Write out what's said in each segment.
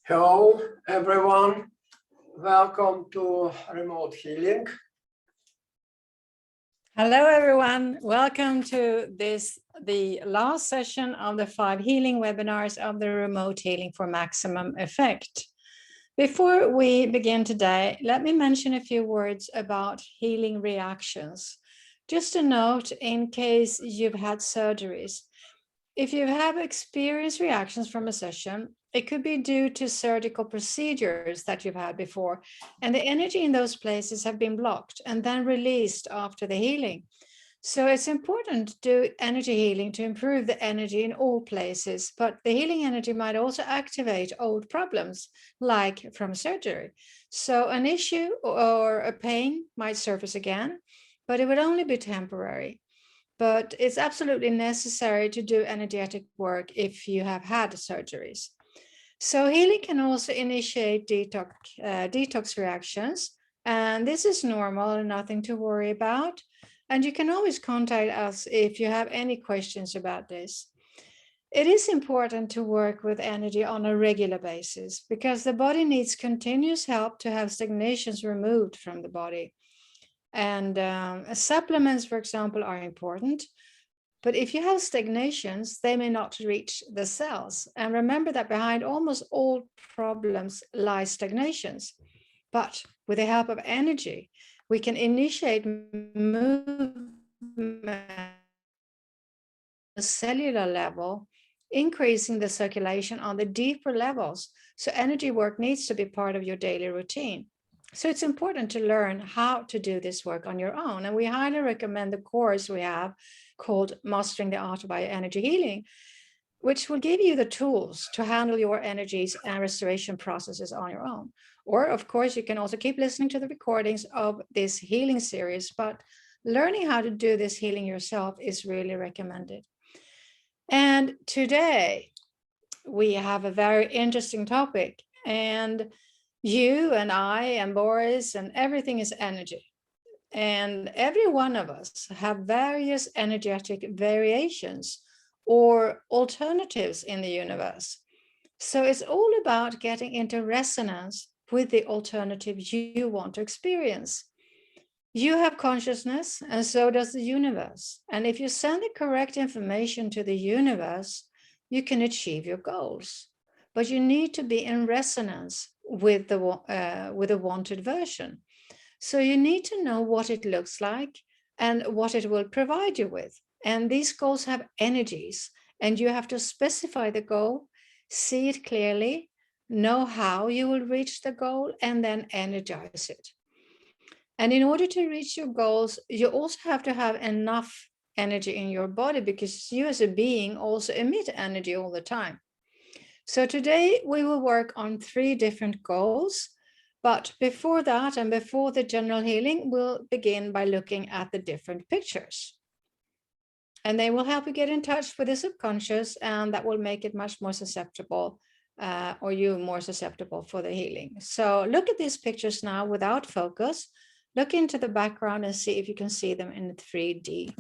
Hello, everyone. Welcome to Remote Healing. Hello, everyone. Welcome to the last session of the 5 healing webinars of the Remote Healing for Maximum Effect. Before we begin today, let me mention a few words about healing reactions. Just a note in case you've had surgeries. If you have experienced reactions from a session, it could be due to surgical procedures that you've had before, and the energy in those places have been blocked and then released after the healing. So it's important to do energy healing to improve the energy in all places, but the healing energy might also activate old problems, like from surgery. So an issue or a pain might surface again, but it would only be temporary. But it's absolutely necessary to do energetic work if you have had surgeries. So healing can also initiate detox reactions, and this is normal and nothing to worry about. And you can always contact us if you have any questions about this. It is important to work with energy on a regular basis because the body needs continuous help to have stagnations removed from the body. And supplements, for example, are important. But if you have stagnations, they may not reach the cells. And remember that behind almost all problems lie stagnations. But with the help of energy, we can initiate movement at the cellular level, increasing the circulation on the deeper levels. So energy work needs to be part of your daily routine. So it's important to learn how to do this work on your own. And we highly recommend the course we have called Mastering the Art of Bioenergy Healing, which will give you the tools to handle your energies and restoration processes on your own. Or, of course, you can also keep listening to the recordings of this healing series, but learning how to do this healing yourself is really recommended. And today we have a very interesting topic, and you and I and Boris and everything is energy. And every one of us have various energetic variations or alternatives in the universe. So it's all about getting into resonance with the alternative you want to experience. You have consciousness, and so does the universe. And if you send the correct information to the universe, you can achieve your goals. But you need to be in resonance with the wanted version. So you need to know what it looks like and what it will provide you with. And these goals have energies, and you have to specify the goal, see it clearly, know how you will reach the goal, and then energize it. And in order to reach your goals, you also have to have enough energy in your body, because you as a being also emit energy all the time. So today we will work on 3 different goals. But before that, and before the general healing, we'll begin by looking at the different pictures. And they will help you get in touch with the subconscious, and that will make it much more susceptible, or you more susceptible for the healing. So look at these pictures now without focus. Look into the background and see if you can see them in 3D.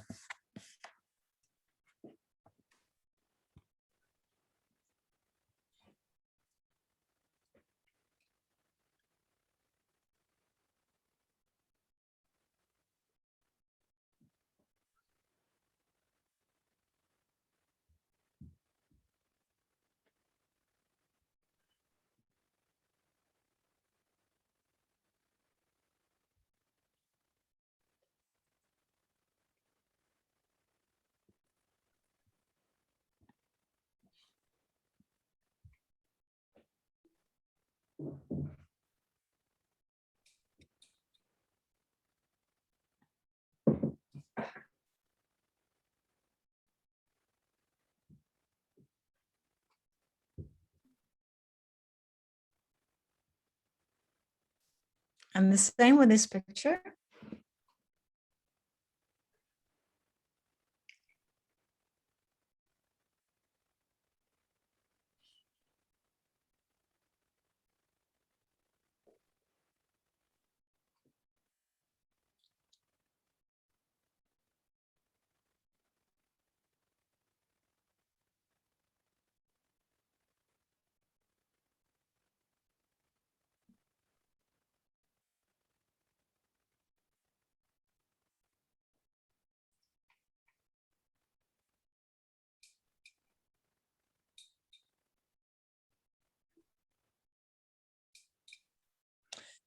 And the same with this picture.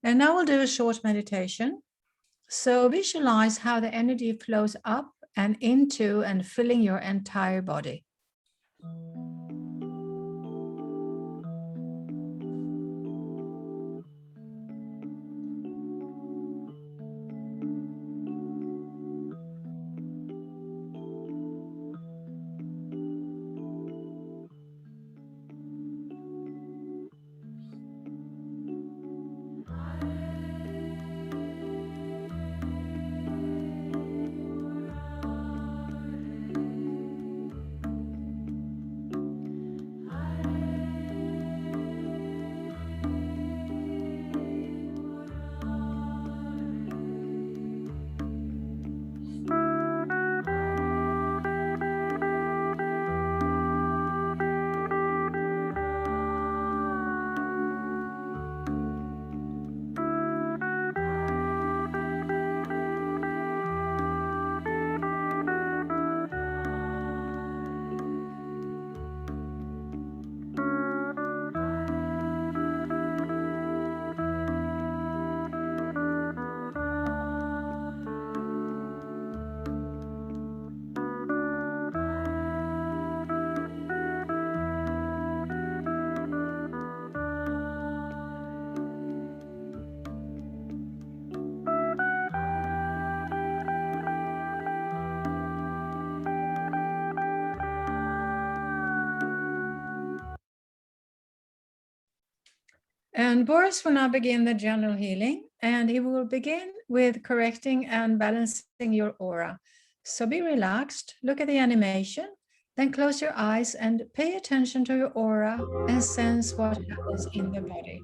And now we'll do a short meditation. So visualize how the energy flows up and into and filling your entire body. And Boris will now begin the general healing, and he will begin with correcting and balancing your aura. So be relaxed, look at the animation, then close your eyes and pay attention to your aura and sense what happens in the body.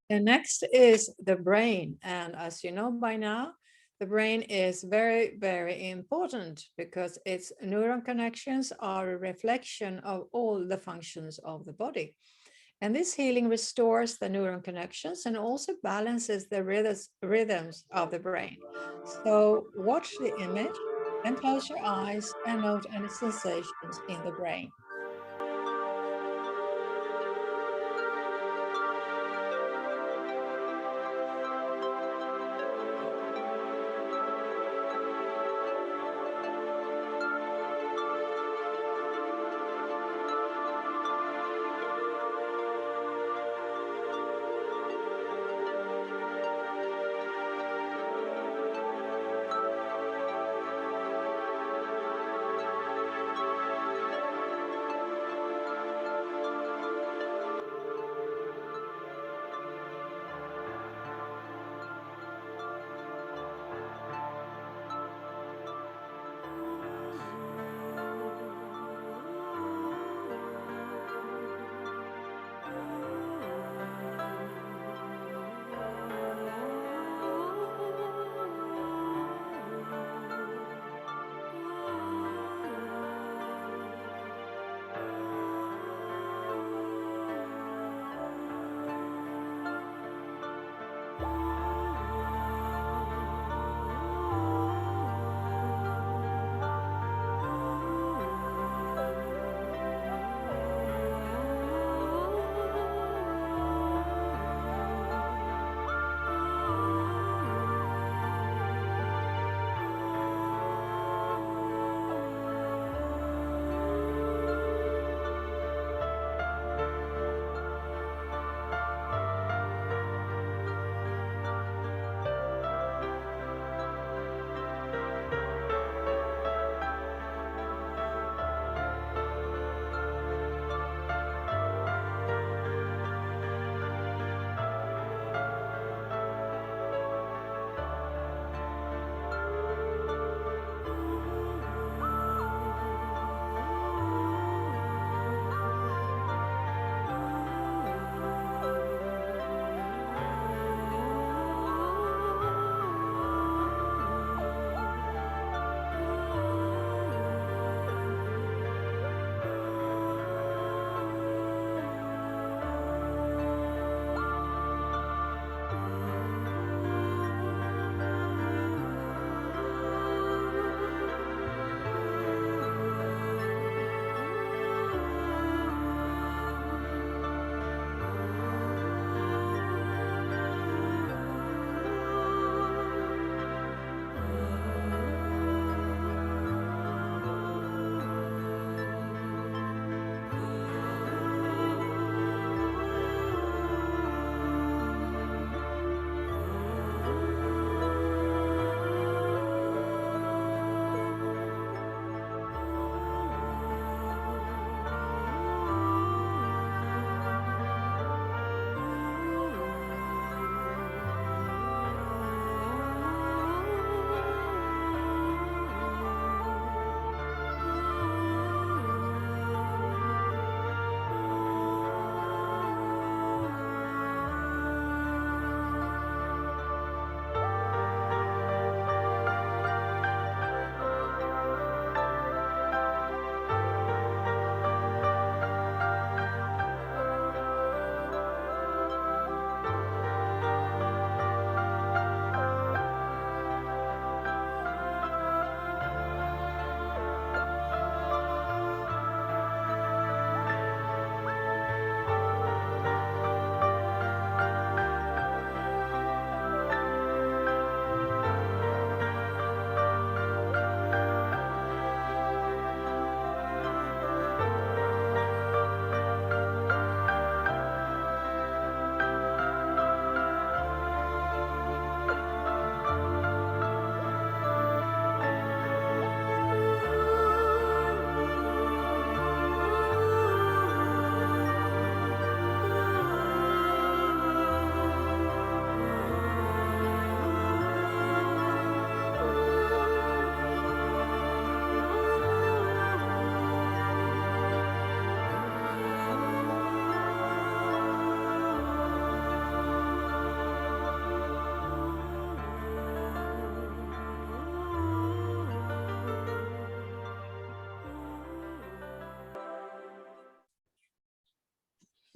And next is the brain. And as you know by now, the brain is very, very important because its neuron connections are a reflection of all the functions of the body. And this healing restores the neuron connections and also balances the rhythms of the brain. So watch the image and close your eyes and note any sensations in the brain.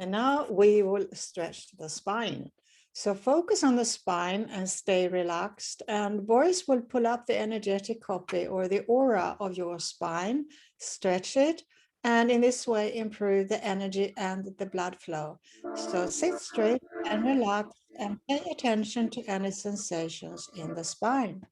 And now we will stretch the spine. So focus on the spine and stay relaxed. And Boris will pull up the energetic copy or the aura of your spine, stretch it, and in this way improve the energy and the blood flow. So sit straight and relax and pay attention to any sensations in the spine.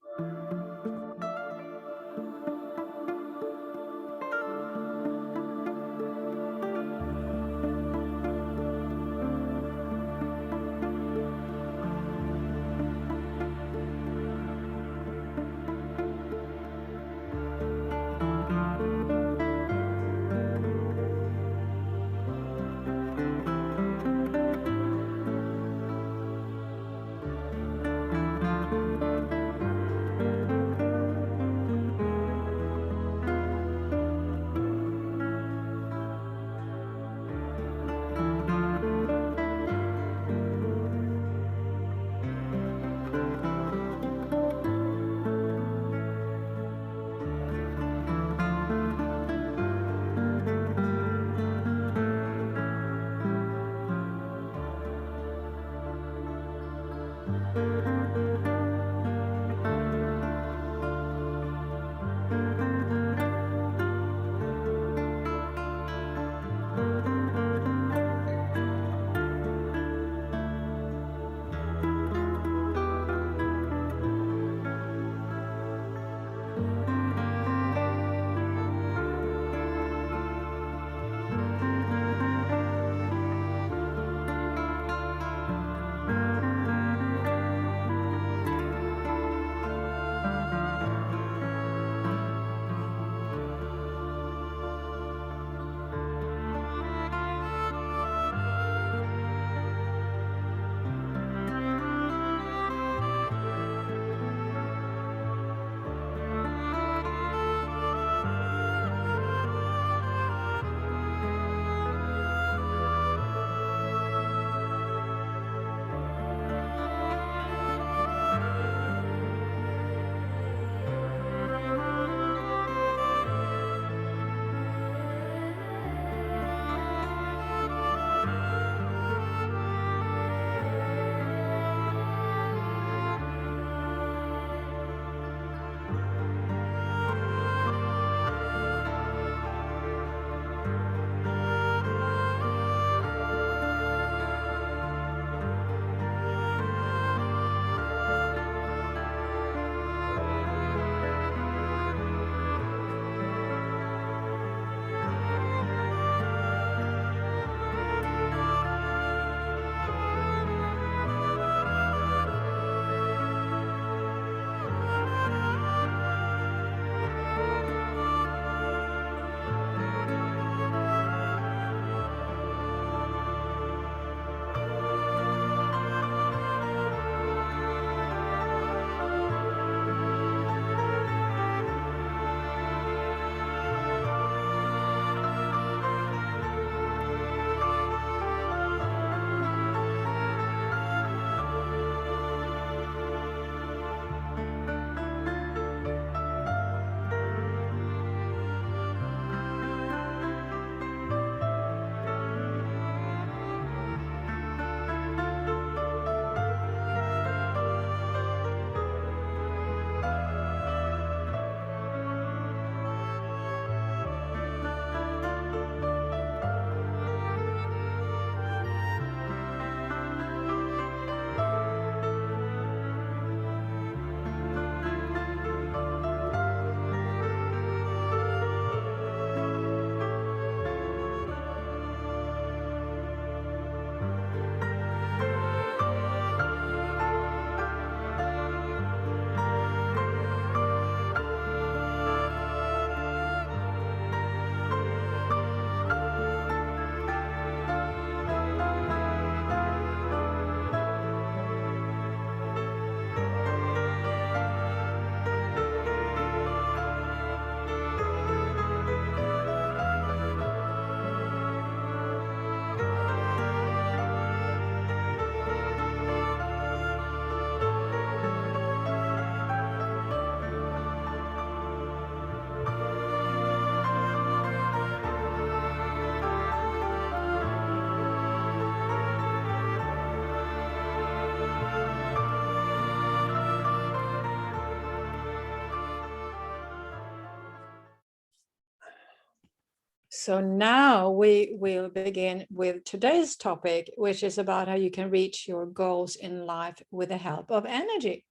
So now we will begin with today's topic, which is about how you can reach your goals in life with the help of energy.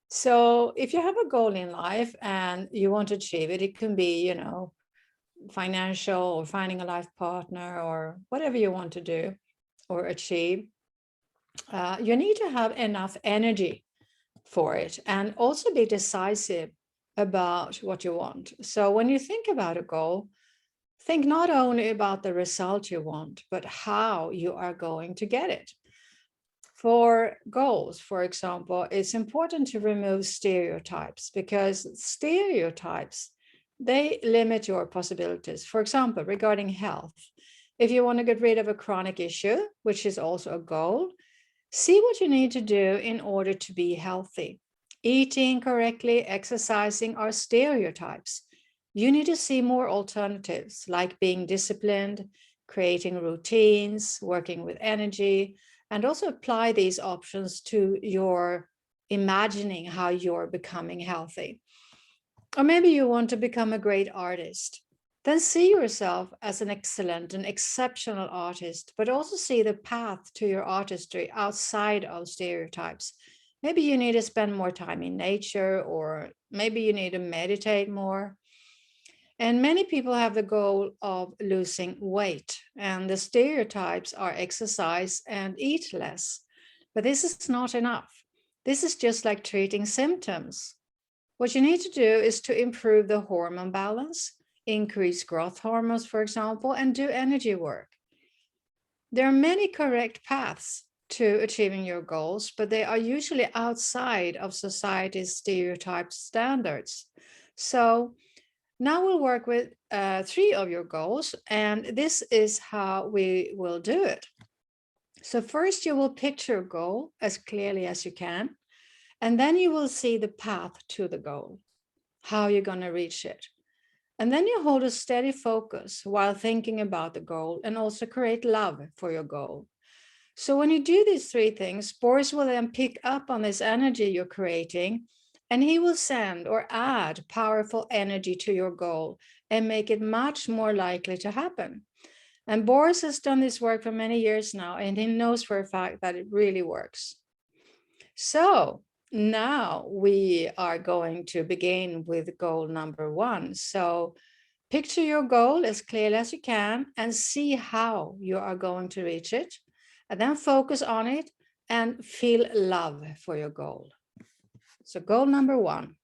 So if you have a goal in life and you want to achieve it, it can be, financial or finding a life partner or whatever you want to do or achieve. You need to have enough energy for it and also be decisive about what you want. So when you think about a goal, think not only about the result you want, but how you are going to get it. For goals, for example, it's important to remove stereotypes because stereotypes, they limit your possibilities. For example, regarding health, if you want to get rid of a chronic issue, which is also a goal, see what you need to do in order to be healthy. Eating correctly, exercising are stereotypes. You need to see more alternatives like being disciplined, creating routines, working with energy, and also apply these options to your imagining how you're becoming healthy. Or maybe you want to become a great artist. Then see yourself as an excellent and exceptional artist, but also see the path to your artistry outside of stereotypes. Maybe you need to spend more time in nature, or maybe you need to meditate more. And many people have the goal of losing weight, and the stereotypes are exercise and eat less. But this is not enough. This is just like treating symptoms. What you need to do is to improve the hormone balance, increase growth hormones, for example, and do energy work. There are many correct paths to achieving your goals, but they are usually outside of society's stereotype standards. So now we'll work with 3 of your goals, and this is how we will do it. So first you will picture a goal as clearly as you can, and then you will see the path to the goal, how you're going to reach it. And then you hold a steady focus while thinking about the goal and also create love for your goal. So when you do these 3 things, Boris will then pick up on this energy you're creating, and he will send or add powerful energy to your goal and make it much more likely to happen. And Boris has done this work for many years now, and he knows for a fact that it really works. So now we are going to begin with goal number 1. So picture your goal as clearly as you can and see how you are going to reach it. And then focus on it and feel love for your goal. So goal number 1.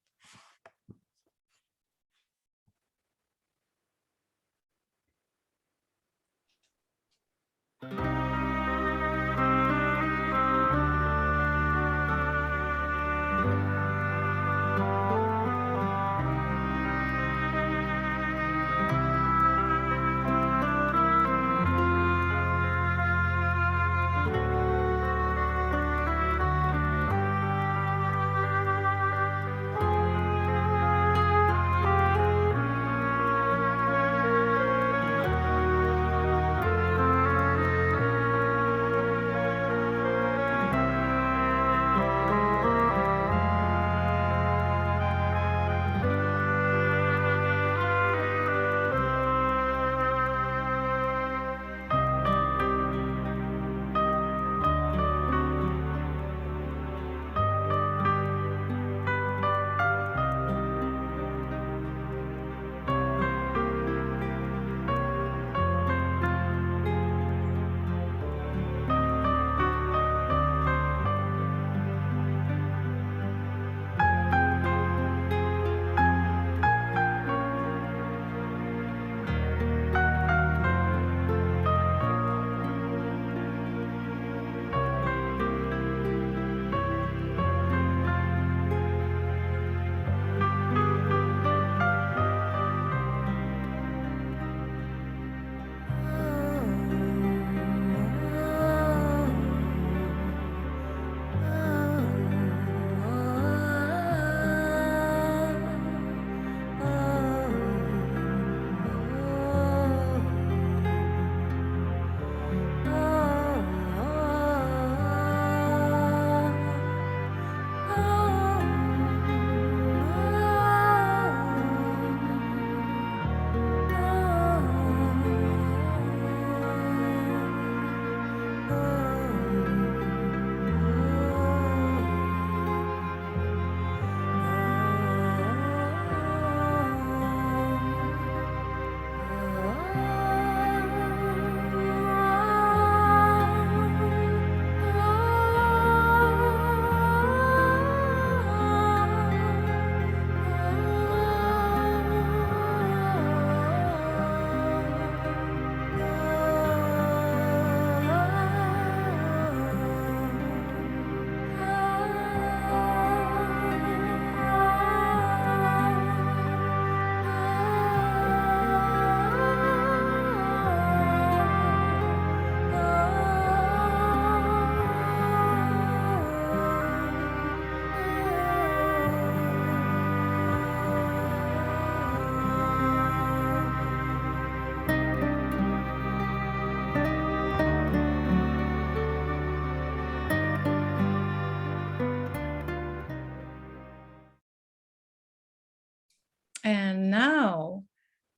And now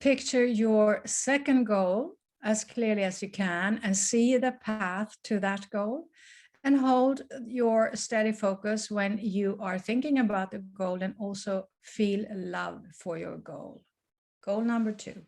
picture your second goal as clearly as you can and see the path to that goal, and hold your steady focus when you are thinking about the goal, and also feel love for your goal. Goal number 2.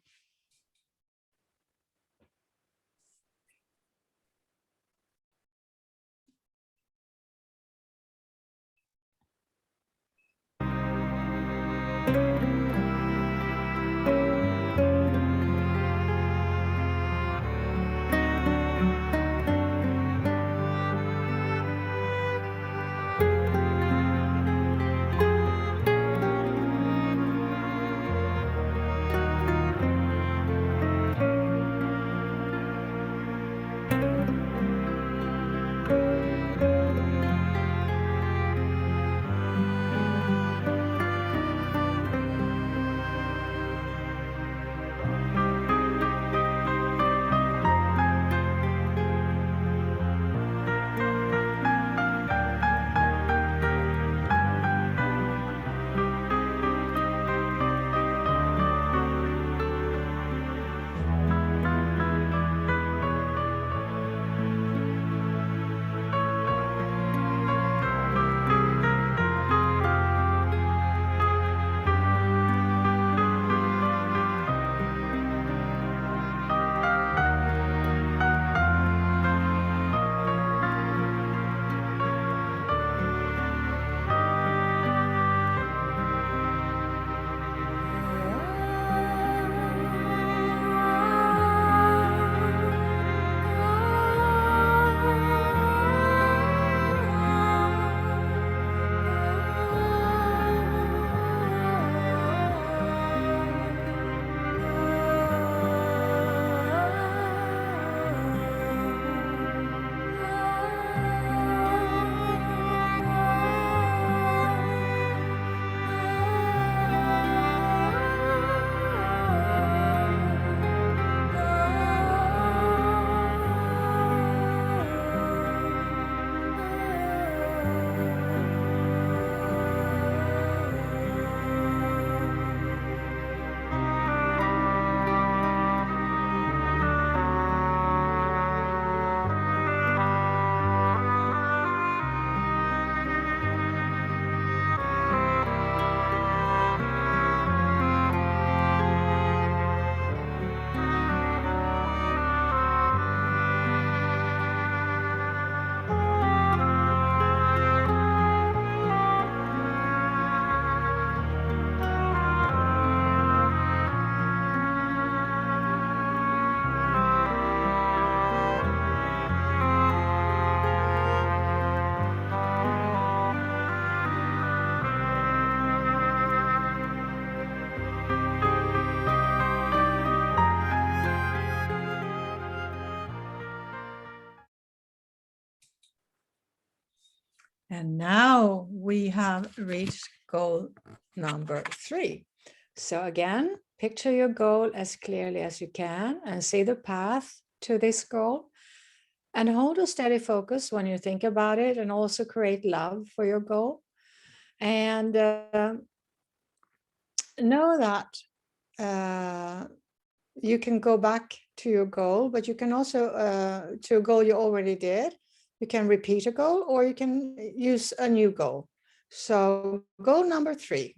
And now we have reached goal number 3. So again, picture your goal as clearly as you can and see the path to this goal, and hold a steady focus when you think about it, and also create love for your goal. And know that you can go back to your goal, but you can also, to a goal you already did, you can repeat a goal, or you can use a new goal. So goal number 3.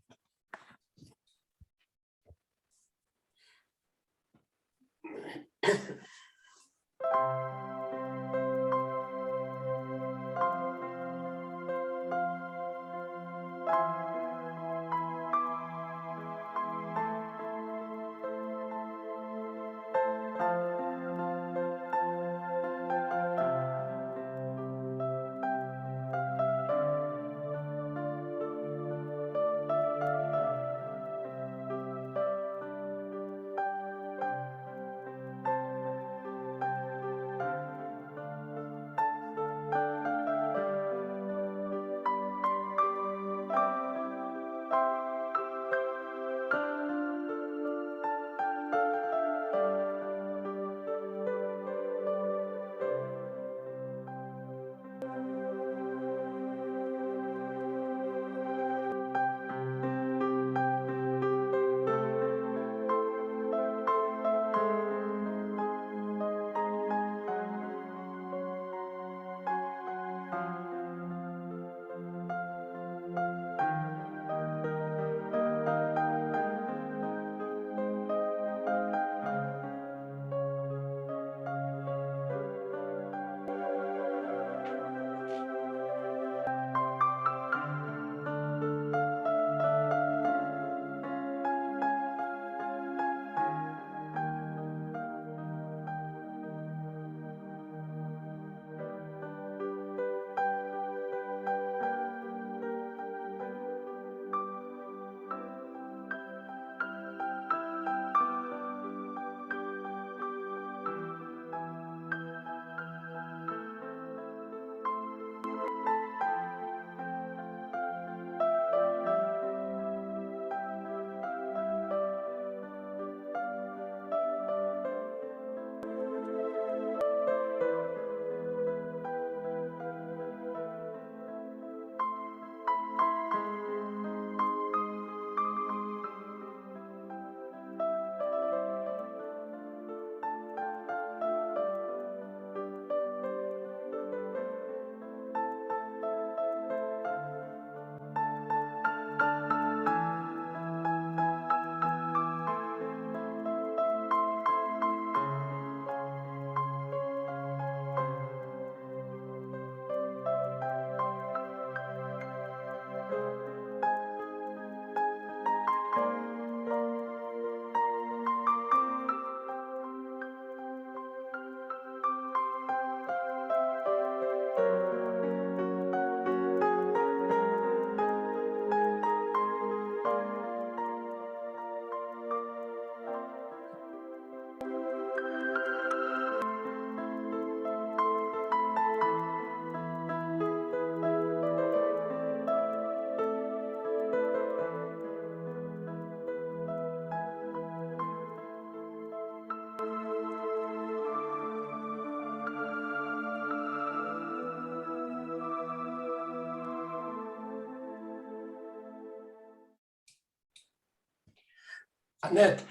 Anette,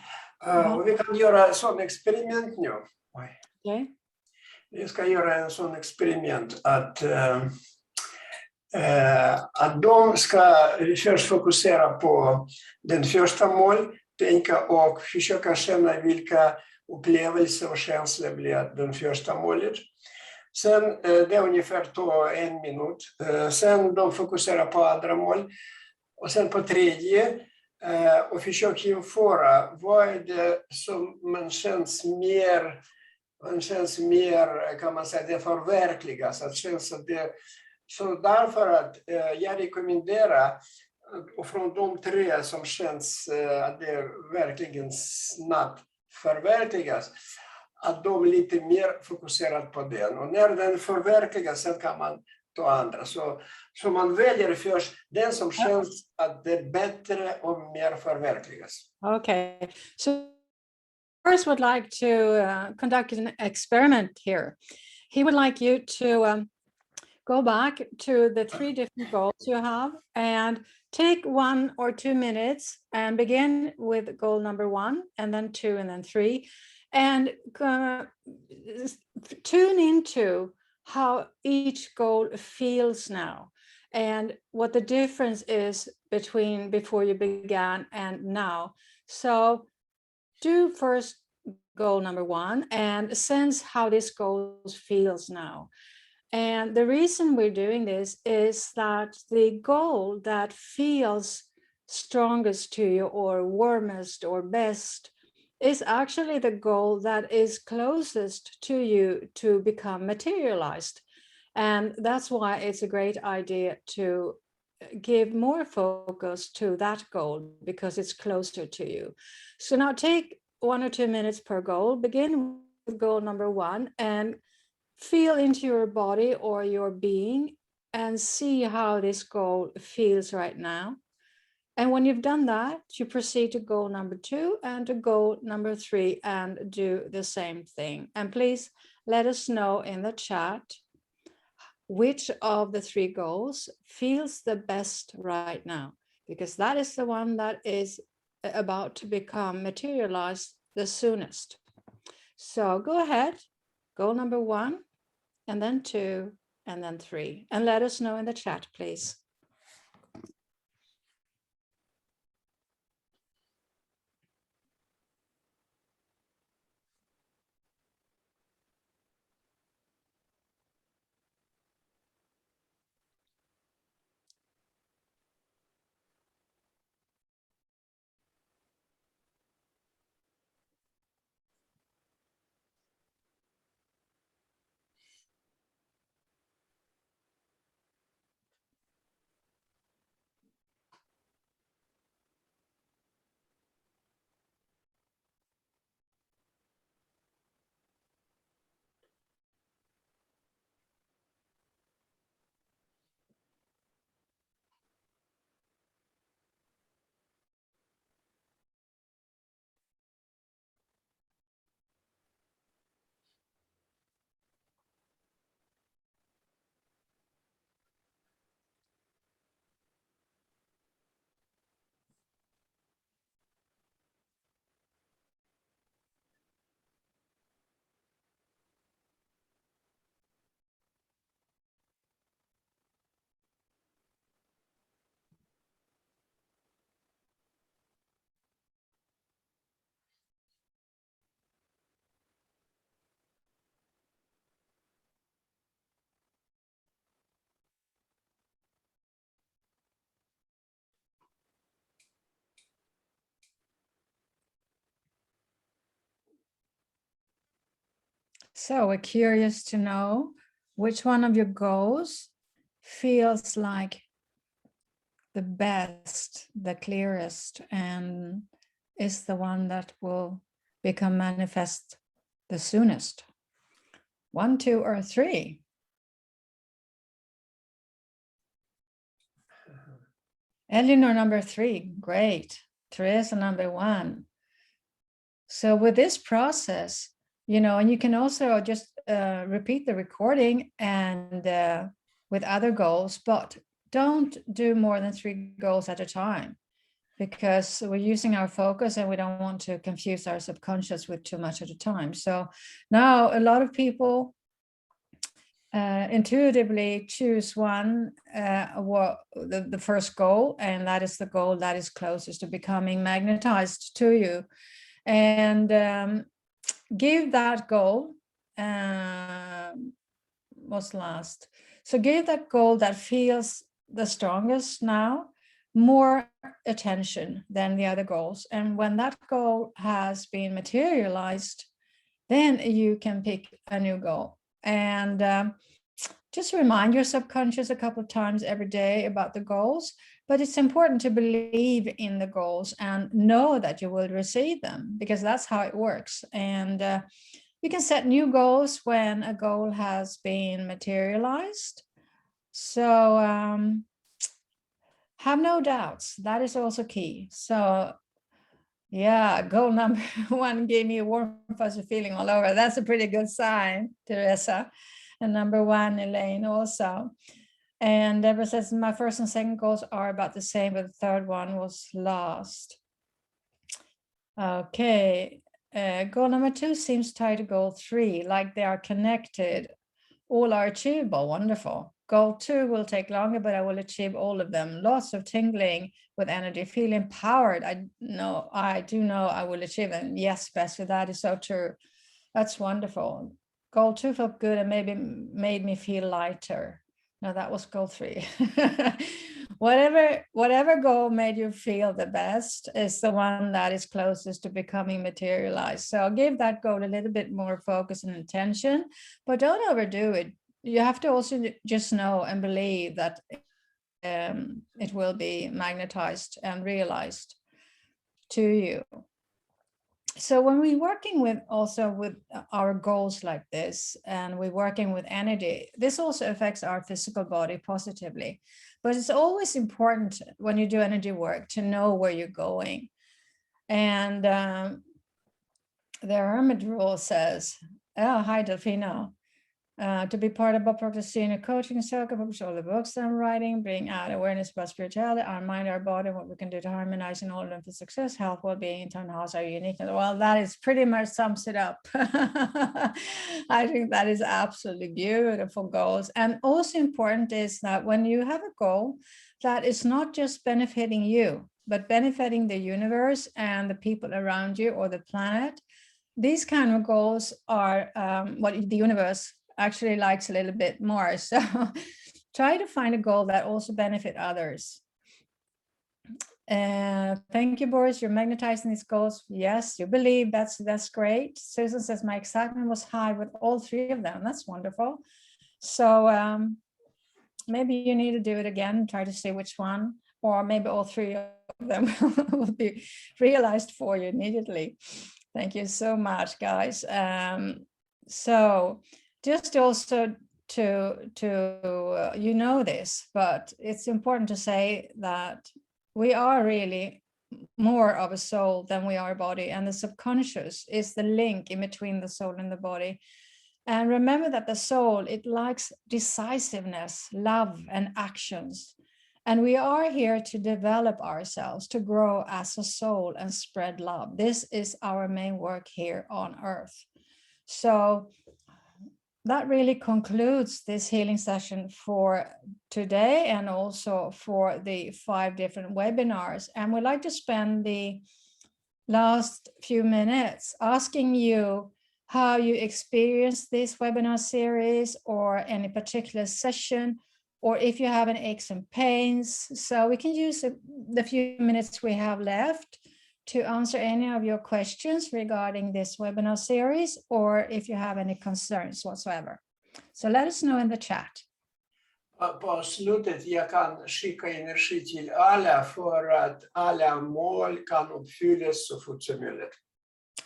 vi kan göra ett sådant experiment nu. Okay. Vi ska göra en sån experiment att de ska först fokusera på den första mål, tänka och försöka känna vilka upplevelser och känslor blir den första målet. Sen, det är ungefär 1 minut. Sen de fokuserar på andra mål. Och sen på tredje, och försöka jämföra vad är det som man känns mer, kan man säga, det förverkligas. Att känns att det, så därför att jag rekommenderar, och från de 3 som känns att det verkligen snabbt förverkligas, att de lite mer fokuserar på den. Och när den förverkligas, sen kan man ta andra. Så man väljer först den som känns att det är bättre och mer förverkligas. Okay. So first would like to conduct an experiment here. He would like you to go back to the 3 different goals you have and take 1 or 2 minutes and begin with goal number 1 and then 2 and then 3 and tune into how each goal feels now and what the difference is between before you began and now. So do first goal number 1 and sense how this goal feels now. And the reason we're doing this is that the goal that feels strongest to you or warmest or best is actually the goal that is closest to you to become materialized. And that's why it's a great idea to give more focus to that goal because it's closer to you. So now take 1 or 2 minutes per goal, begin with goal number 1 and feel into your body or your being and see how this goal feels right now. And when you've done that, you proceed to goal number 2 and to goal number 3 and do the same thing. And please let us know in the chat which of the 3 goals feels the best right now, because that is the one that is about to become materialized the soonest. So go ahead, goal number 1, and then 2, and then 3. And let us know in the chat, please. So we're curious to know which one of your goals feels like the best, the clearest, and is the one that will become manifest the soonest. 1, 2, or 3. Eleanor, number 3, great. Teresa, number 1. So with this process, you know, and you can also just repeat the recording and with other goals, but don't do more than 3 goals at a time. because we're using our focus and we don't want to confuse our subconscious with too much at a time. So now a lot of people intuitively choose one, the first goal, and that is the goal that is closest to becoming magnetized to you. And give that goal, what's last? So give that goal that feels the strongest now more attention than the other goals. And when that goal has been materialized, then you can pick a new goal. And just remind your subconscious a couple of times every day about the goals. But it's important to believe in the goals and know that you will receive them, because that's how it works. And you can set new goals when a goal has been materialized. So have no doubts. That is also key. So yeah, goal number 1 gave me a warm, fuzzy feeling all over. That's a pretty good sign, Teresa. And number 1, Elaine, also. And Deborah says, my first and second goals are about the same, but the third one was lost. Okay. Goal number 2 seems tied to goal 3, like they are connected. All are achievable. Wonderful. Goal 2 will take longer, but I will achieve all of them. Lots of tingling with energy, feel empowered. I do know I will achieve them. Yes, Bessie, that is so true. That's wonderful. Goal 2 felt good and maybe made me feel lighter. No, that was goal 3. Whatever goal made you feel the best is the one that is closest to becoming materialized. So give that goal a little bit more focus and attention, but don't overdo it. You have to also just know and believe that it will be magnetized and realized to you. So when we're working with our goals like this, and we're working with energy, this also affects our physical body positively. But it's always important when you do energy work to know where you're going. And the Hermit Rule says, oh, hi, Delfino. To be part of Bob Proctor's senior coaching circle, publish all the books I'm writing, bring out awareness about spirituality, our mind, our body, what we can do to harmonize in all of them for success, health, well-being, internal house, our uniqueness. Well, that is pretty much sums it up. I think that is absolutely beautiful goals. And also important is that when you have a goal that is not just benefiting you, but benefiting the universe and the people around you or the planet, these kind of goals are what the universe actually likes a little bit more. So try to find a goal that also benefit others. Thank you, Boris. You're magnetizing these goals. Yes, you believe. That's great. Susan says my excitement was high with all 3 of them. That's wonderful. So maybe you need to do it again. Try to see which one, or maybe all 3 of them will be realized for you immediately. Thank you so much, guys. So just also to you know this, but it's important to say that we are really more of a soul than we are a body, and the subconscious is the link in between the soul and the body. And remember that the soul, it likes decisiveness, love, and actions. And we are here to develop ourselves, to grow as a soul and spread love. This is our main work here on Earth. So that really concludes this healing session for today, and also for the 5 different webinars. And we'd like to spend the last few minutes asking you how you experienced this webinar series, or any particular session, or if you have any aches and pains. So we can use the few minutes we have left to answer any of your questions regarding this webinar series, or if you have any concerns whatsoever. So let us know in the chat. På slutet jag kan skicka energi till alla för att alla mål kan uppfyllas så fort som möjligt.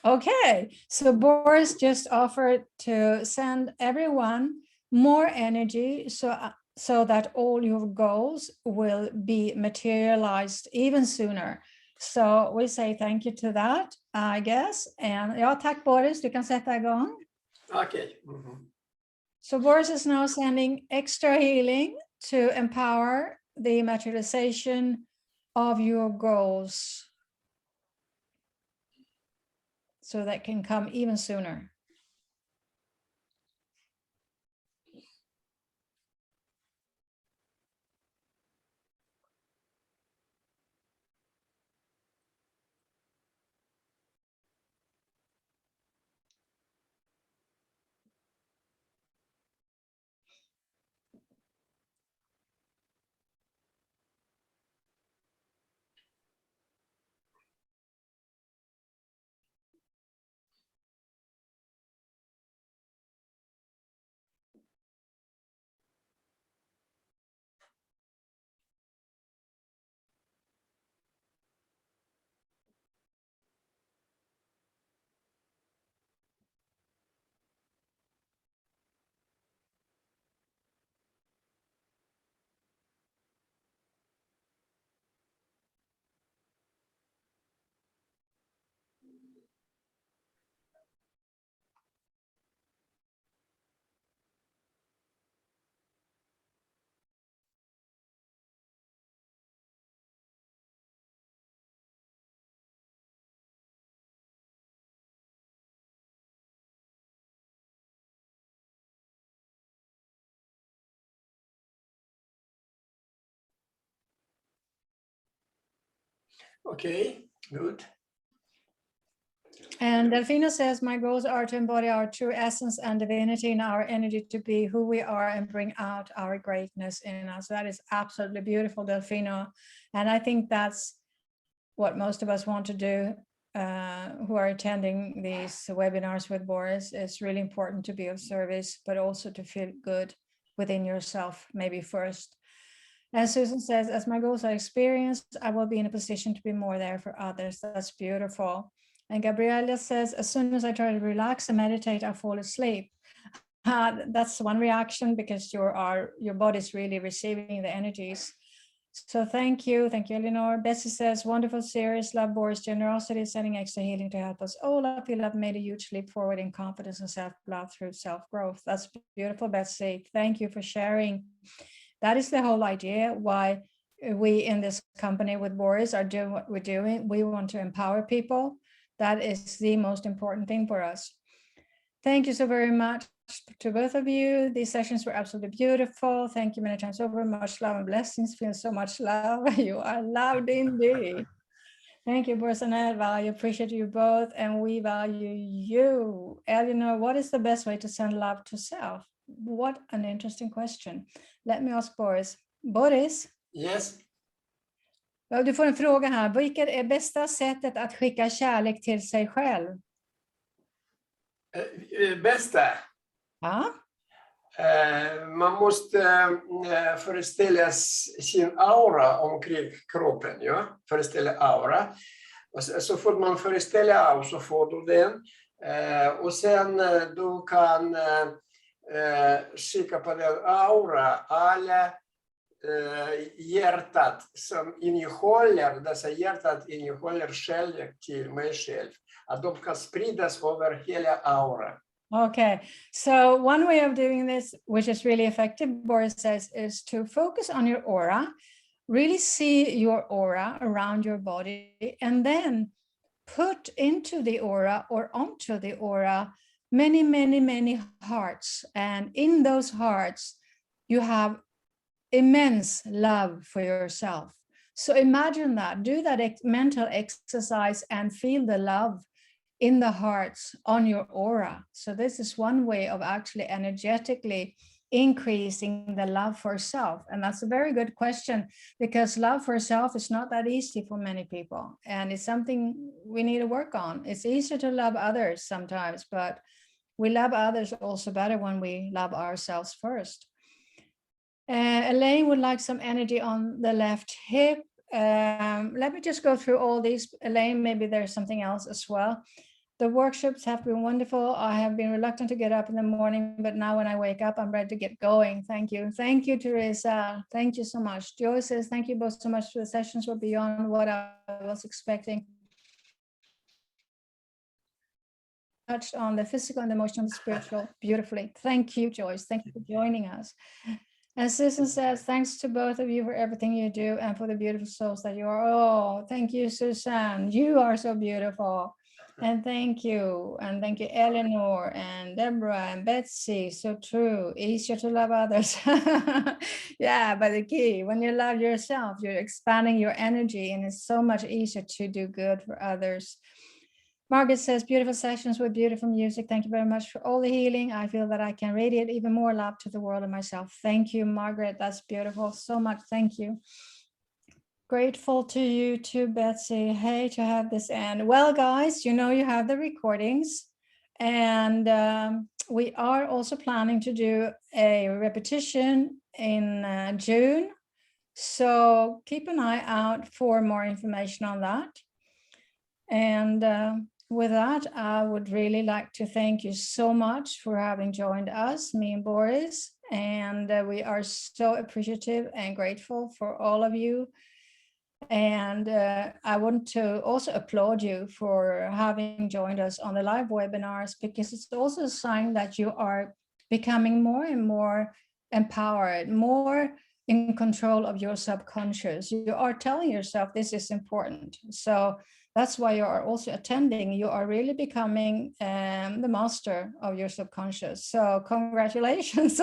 Okay, so Boris just offered to send everyone more energy so that all your goals will be materialized even sooner. So we say thank you to that, I guess. And ja, tack Boris, du kan sätta igång. Okay. So Boris is now sending extra healing to empower the materialization of your goals so that can come even sooner. Okay, good. And Delfina says, my goals are to embody our true essence and divinity in our energy to be who we are and bring out our greatness in us. That is absolutely beautiful, Delfina. And I think that's what most of us want to do who are attending these webinars with Boris. It's really important to be of service, but also to feel good within yourself, maybe first. And Susan says, as my goals are experienced, I will be in a position to be more there for others. That's beautiful. And Gabriella says, as soon as I try to relax and meditate, I fall asleep. That's one reaction because your body's really receiving the energies. So thank you, Eleanor. Bessie says, wonderful series, love Boris' generosity, sending extra healing to help us all. I feel I've made a huge leap forward in confidence and self-love through self-growth. That's beautiful, Bessie. Thank you for sharing. That is the whole idea why we in this company with Boris are doing what we're doing. We want to empower people. That is the most important thing for us. Thank you so very much to both of you. These sessions were absolutely beautiful. Thank you many times over. Much love and blessings. Feel so much love. You are loved indeed. Thank you, Boris and Elva. I appreciate you both and we value you. Eleanor, what is the best way to send love to self? What an interesting question. Let me ask Boris. Boris? Yes. Ja, du får en fråga här. Vilket är bästa sättet att skicka kärlek till sig själv? Bästa? Ja. Man måste föreställa sin aura omkring kroppen. Ja? Föreställa aura. Och så fort man föreställer aura så får du den. Och sen du kan skicka på den aura alla hjärtat som innehåller, dessa hjärtat innehåller kärlek till mig själv. Att de kan spridas över hela aura. Okay, so one way of doing this, which is really effective, Boris says, is to focus on your aura, really see your aura around your body, and then put into the aura or onto the aura many, many, many hearts. And in those hearts, you have immense love for yourself. So imagine that, do that mental exercise and feel the love in the hearts on your aura. So this is one way of actually energetically increasing the love for self. And that's a very good question because love for self is not that easy for many people. And it's something we need to work on. It's easier to love others sometimes, but we love others also better when we love ourselves first. Elaine would like some energy on the left hip. Let me just go through all these. Elaine, maybe there's something else as well. The workshops have been wonderful. I have been reluctant to get up in the morning, but now when I wake up, I'm ready to get going. Thank you. Thank you, Teresa. Thank you so much. Joy says, thank you both so much for the sessions were beyond what I was expecting. Touched on the physical and emotional and spiritual beautifully. Thank you, Joyce. Thank you for joining us. And Susan says, thanks to both of you for everything you do and for the beautiful souls that you are. Oh, thank you, Susan. You are so beautiful. And thank you. And thank you, Eleanor and Deborah and Betsy. So true. Easier to love others. Yeah, but the key, when you love yourself, you're expanding your energy and it's so much easier to do good for others. Margaret says, beautiful sessions with beautiful music. Thank you very much for all the healing. I feel that I can radiate even more love to the world and myself. Thank you, Margaret. That's beautiful. So much. Thank you. Grateful to you too, Betsy. Hey, to have this end. Well, guys, you know you have the recordings. And we are also planning to do a repetition in June. So keep an eye out for more information on that. And with that, I would really like to thank you so much for having joined us, me and Boris. And we are so appreciative and grateful for all of you. And I want to also applaud you for having joined us on the live webinars, because it's also a sign that you are becoming more and more empowered, more in control of your subconscious. You are telling yourself this is important. So that's why you are also attending. You are really becoming the master of your subconscious. So congratulations.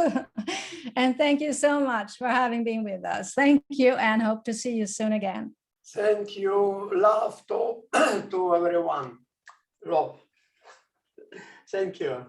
And thank you so much for having been with us. Thank you, and hope to see you soon again. Thank you. Love to everyone. Love. Thank you.